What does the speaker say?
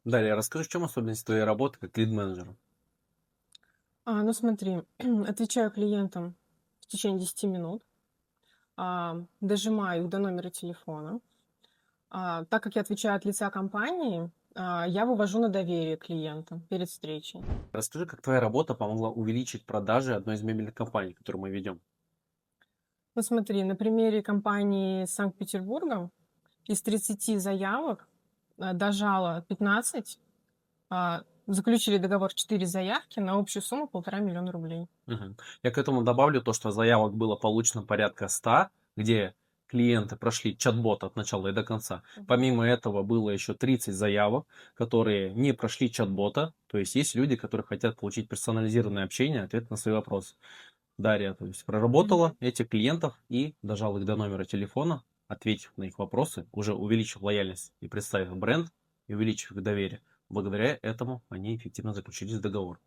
Далее, расскажи, в чем особенность твоей работы как лид-менеджера? Ну смотри, отвечаю клиентам в течение 10 минут, дожимаю их до номера телефона. Так как я отвечаю от лица компании, я вывожу на доверие клиента перед встречей. Расскажи, как твоя работа помогла увеличить продажи одной из мебельных компаний, которую мы ведем. Ну смотри, на примере компании с Санкт-Петербургом из 30 заявок дожало 15, заключили договор 4 заявки на общую сумму 1,5 миллиона рублей. Мгм. Я к этому добавлю то, что заявок было получено порядка 100, где клиенты прошли чат-бот от начала и до конца. Мгм. Помимо этого было еще 30 заявок, которые не прошли чат-бота. То есть есть люди, которые хотят получить персонализированное общение, ответ на свои вопросы. Дарья, то есть проработала Мгм. этих клиентов и дожала их до номера телефона, ответив на их вопросы, уже увеличив лояльность и представив бренд, и увеличив их доверие. Благодаря этому они эффективно заключили договор.